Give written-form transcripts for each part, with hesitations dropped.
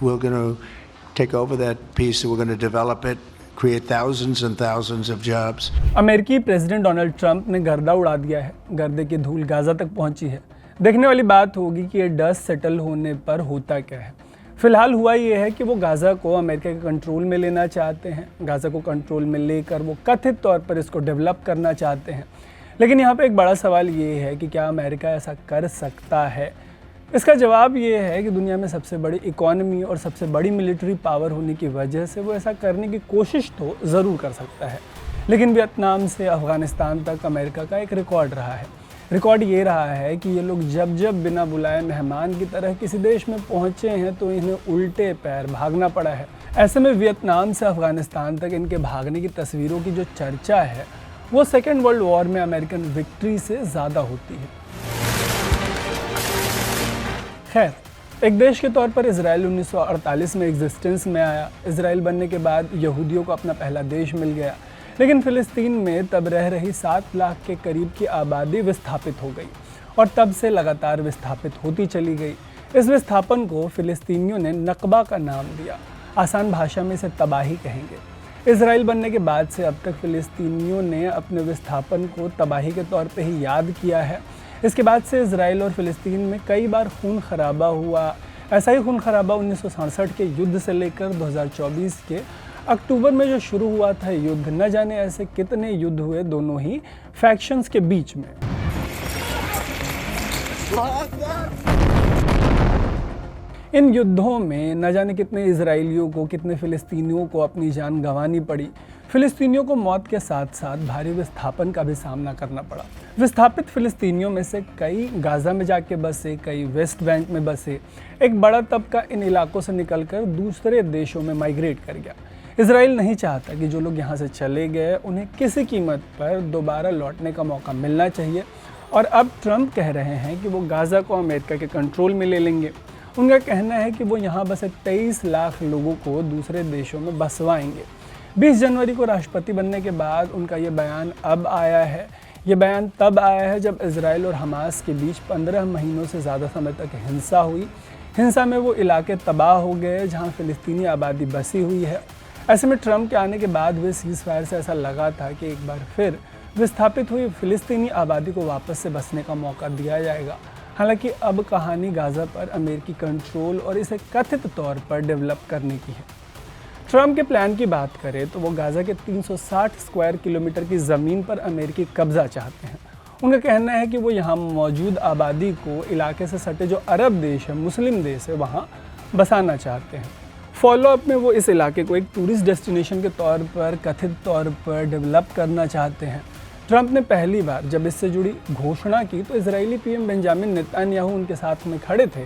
we're going to take over that piece, we're going to develop it, create thousands and thousands of jobs. अमेरिकी president Donald Trump ने गर्दा उड़ा दिया है। गर्दे की धूल गाज़ा तक पहुंची है। देखने वाली बात होगी कि ये डस्ट सेटल होने पर होता क्या है। फिलहाल हुआ ये है कि वो गाज़ा को अमेरिका के कंट्रोल में लेना चाहते हैं। गाज़ा को कंट्रोल में लेकर वो कथित तौर पर इसको डेवलप करना चाहते हैं। लेकिन यहाँ पे एक बड़ा सवाल ये है कि क्या अमेरिका ऐसा कर सकता है। इसका जवाब ये है कि दुनिया में सबसे बड़ी इकोनॉमी और सबसे बड़ी मिलिट्री पावर होने की वजह से वो ऐसा करने की कोशिश तो ज़रूर कर सकता है। लेकिन वियतनाम से अफ़गानिस्तान तक अमेरिका का एक रिकॉर्ड रहा है। रिकॉर्ड ये रहा है कि ये लोग जब जब बिना बुलाए मेहमान की तरह किसी देश में पहुँचे हैं तो इन्हें उल्टे पैर भागना पड़ा है। ऐसे में वियतनाम से अफ़गानिस्तान तक इनके भागने की तस्वीरों की जो चर्चा है वो सेकेंड वर्ल्ड वॉर में अमेरिकन विक्ट्री से ज़्यादा होती है। खैर, एक देश के तौर पर इजराइल 1948 में एग्जिस्टेंस में आया। इजराइल बनने के बाद यहूदियों को अपना पहला देश मिल गया। लेकिन फ़िलिस्तीन में तब रह रही 7 लाख के करीब की आबादी विस्थापित हो गई और तब से लगातार विस्थापित होती चली गई। इस विस्थापन को फ़िलिस्तीनियों ने नकबा का नाम दिया। आसान भाषा में इसे तबाही कहेंगे। इजराइल बनने के बाद से अब तक फ़िलिस्तीनियों ने अपने विस्थापन को तबाही के तौर पे ही याद किया है। इसके बाद से इजराइल और फ़िलिस्तीन में कई बार खून खराबा हुआ। ऐसा ही खून खराबा 1967 के युद्ध से लेकर 2024 के अक्टूबर में जो शुरू हुआ था युद्ध, न जाने ऐसे कितने युद्ध हुए दोनों ही फैक्शंस के बीच में। इन युद्धों में न जाने कितने इजराइलियों को, कितने फ़िलिस्तीनियों को अपनी जान गंवानी पड़ी। फ़िलिस्तीनियों को मौत के साथ साथ भारी विस्थापन का भी सामना करना पड़ा। विस्थापित फ़िलिस्तीनियों में से कई गाज़ा में जाके बसे, कई वेस्ट बैंक में बसे। एक बड़ा तबका इन इलाकों से निकलकर दूसरे देशों में माइग्रेट कर गया। इजराइल नहीं चाहता कि जो लोग यहाँ से चले गए उन्हें किसी कीमत पर दोबारा लौटने का मौका मिलना चाहिए। और अब ट्रंप कह रहे हैं कि वो गाज़ा को अमेरिका के कंट्रोल में ले लेंगे। उनका कहना है कि वो यहाँ बसे 23 लाख लोगों को दूसरे देशों में बसवाएंगे। 20 जनवरी को राष्ट्रपति बनने के बाद उनका ये बयान अब आया है। ये बयान तब आया है जब इजराइल और हमास के बीच 15 महीनों से ज़्यादा समय तक हिंसा हुई। हिंसा में वो इलाके तबाह हो गए जहाँ फ़िलिस्तीनी आबादी बसी हुई है। ऐसे में ट्रंप के आने के बाद हुए सीज़फायर से ऐसा लगा था कि एक बार फिर विस्थापित हुई फ़िलिस्तीनी आबादी को वापस से बसने का मौका दिया जाएगा। हालांकि अब कहानी गाज़ा पर अमेरिकी कंट्रोल और इसे कथित तौर पर डेवलप करने की है। ट्रंप के प्लान की बात करें तो वो गाज़ा के 360 स्क्वायर किलोमीटर की ज़मीन पर अमेरिकी कब्ज़ा चाहते हैं। उनका कहना है कि वो यहाँ मौजूद आबादी को इलाके से सटे जो अरब देश है, मुस्लिम देश है, वहाँ बसाना चाहते हैं। फॉलोअप में वो इस इलाके को एक टूरिस्ट डेस्टिनेशन के तौर पर कथित तौर पर डेवलप करना चाहते हैं। ट्रंप ने पहली बार जब इससे जुड़ी घोषणा की तो इजरायली पीएम बेंजामिन नेतन्याहू उनके साथ में खड़े थे।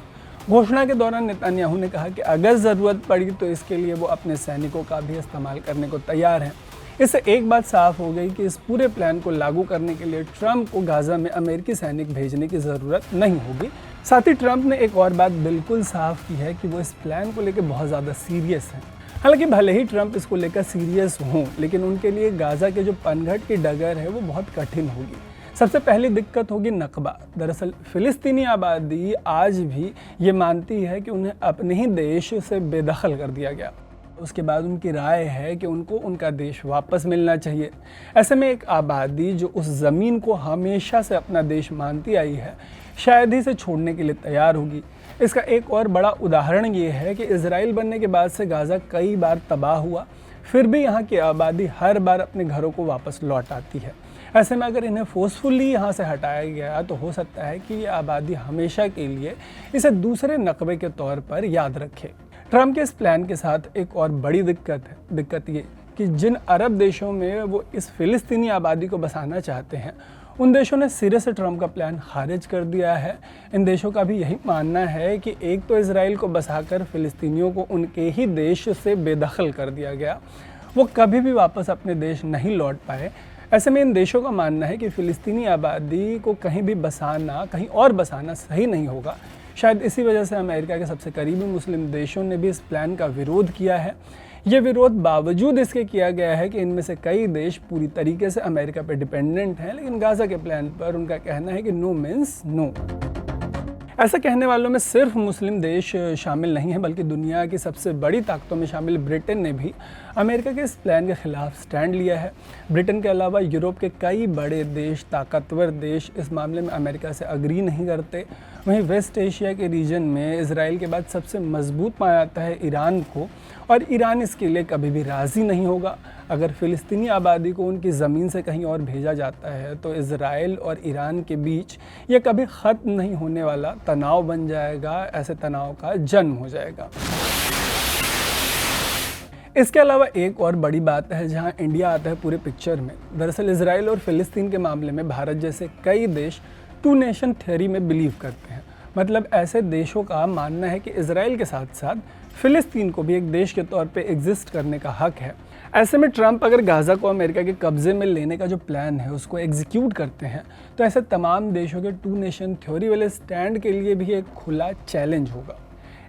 घोषणा के दौरान नेतन्याहू ने कहा कि अगर ज़रूरत पड़ी तो इसके लिए वो अपने सैनिकों का भी इस्तेमाल करने को तैयार हैं। इससे एक बात साफ हो गई कि इस पूरे प्लान को लागू करने के लिए ट्रंप को गाज़ा में अमेरिकी सैनिक भेजने की ज़रूरत नहीं होगी। साथ ही ट्रंप ने एक और बात बिल्कुल साफ की है कि वो इस प्लान को लेकर बहुत ज़्यादा सीरियस हैं। हालांकि भले ही ट्रंप इसको लेकर सीरियस हों, लेकिन उनके लिए गाज़ा के जो पनघट की डगर है वो बहुत कठिन होगी। सबसे पहली दिक्कत होगी नकबा। दरअसल फ़िलिस्तीनी आबादी आज भी ये मानती है कि उन्हें अपने ही देश से बेदखल कर दिया गया। उसके बाद उनकी राय है कि उनको उनका देश वापस मिलना चाहिए। ऐसे में एक आबादी जो उस ज़मीन को हमेशा से अपना देश मानती आई है, शायद ही इसे छोड़ने के लिए तैयार होगी। इसका एक और बड़ा उदाहरण ये है कि इजराइल बनने के बाद से गाज़ा कई बार तबाह हुआ, फिर भी यहाँ की आबादी हर बार अपने घरों को वापस लौट आती है। ऐसे में अगर इन्हें फोर्सफुली यहाँ से हटाया गया तो हो सकता है कि ये आबादी हमेशा के लिए इसे दूसरे नकबे के तौर पर याद रखे। ट्रंप के इस प्लान के साथ एक और बड़ी दिक्कत ये कि जिन अरब देशों में वो इस फ़िलिस्तीनी आबादी को बसाना चाहते हैं, उन देशों ने सिरे से ट्रंप का प्लान खारिज कर दिया है। इन देशों का भी यही मानना है कि एक तो इजराइल को बसाकर फ़िलिस्तीनियों को उनके ही देश से बेदखल कर दिया गया, वो कभी भी वापस अपने देश नहीं लौट पाए। ऐसे में इन देशों का मानना है कि फ़िलिस्तीनी आबादी को कहीं भी बसाना, कहीं और बसाना सही नहीं होगा। शायद इसी वजह से अमेरिका के सबसे करीबी मुस्लिम देशों ने भी इस प्लान का विरोध किया है। ये विरोध बावजूद इसके किया गया है कि इनमें से कई देश पूरी तरीके से अमेरिका पर डिपेंडेंट हैं, लेकिन गाज़ा के प्लान पर उनका कहना है कि नो मीन्स नो। ऐसा कहने वालों में सिर्फ मुस्लिम देश शामिल नहीं है, बल्कि दुनिया की सबसे बड़ी ताकतों में शामिल ब्रिटेन ने भी अमेरिका के इस प्लान के खिलाफ स्टैंड लिया है। ब्रिटेन के अलावा यूरोप के कई बड़े देश, ताकतवर देश इस मामले में अमेरिका से अग्री नहीं करते। वहीं वेस्ट एशिया के रीजन में इसराइल के बाद सबसे मजबूत माना जाता है ईरान को, और ईरान इसके लिए कभी भी राज़ी नहीं होगा। अगर फ़िलिस्तीनी आबादी को उनकी ज़मीन से कहीं और भेजा जाता है तो इसराइल और ईरान के बीच ये कभी ख़त्म नहीं होने वाला तनाव बन जाएगा, ऐसे तनाव का जन्म हो जाएगा। इसके अलावा एक और बड़ी बात है जहां इंडिया आता है पूरे पिक्चर में। दरअसल इसराइल और फ़िलिस्तीन के मामले में भारत जैसे कई देश टू नेशन थ्योरी में बिलीव करते हैं। मतलब ऐसे देशों का मानना है कि इसराइल के साथ साथ फ़िलिस्तीन को भी एक देश के तौर पे एग्जिस्ट करने का हक है। ऐसे में ट्रंप अगर गाज़ा को अमेरिका के कब्ज़े में लेने का जो प्लान है उसको एग्जीक्यूट करते हैं तो ऐसे तमाम देशों के टू नेशन थ्योरी वाले स्टैंड के लिए भी एक खुला चैलेंज होगा।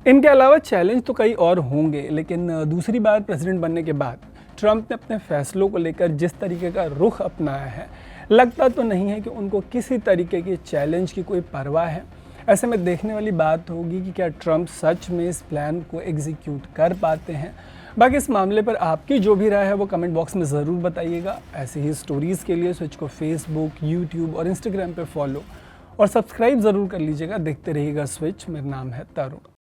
इनके अलावा चैलेंज तो कई और होंगे, लेकिन दूसरी बार प्रेसिडेंट बनने के बाद ट्रंप ने अपने फैसलों को लेकर जिस तरीके का रुख अपनाया है, लगता तो नहीं है कि उनको किसी तरीके के चैलेंज की कोई परवाह है। ऐसे में देखने वाली बात होगी कि क्या ट्रंप सच में इस प्लान को एग्जीक्यूट कर पाते हैं। बाकी इस मामले पर आपकी जो भी राय है वो कमेंट बॉक्स में ज़रूर बताइएगा। ऐसे ही स्टोरीज़ के लिए स्विच को फेसबुक, यूट्यूब और इंस्टाग्राम पे फॉलो और सब्सक्राइब ज़रूर कर लीजिएगा। देखते रहिएगा स्विच। मेरा नाम है तरुण।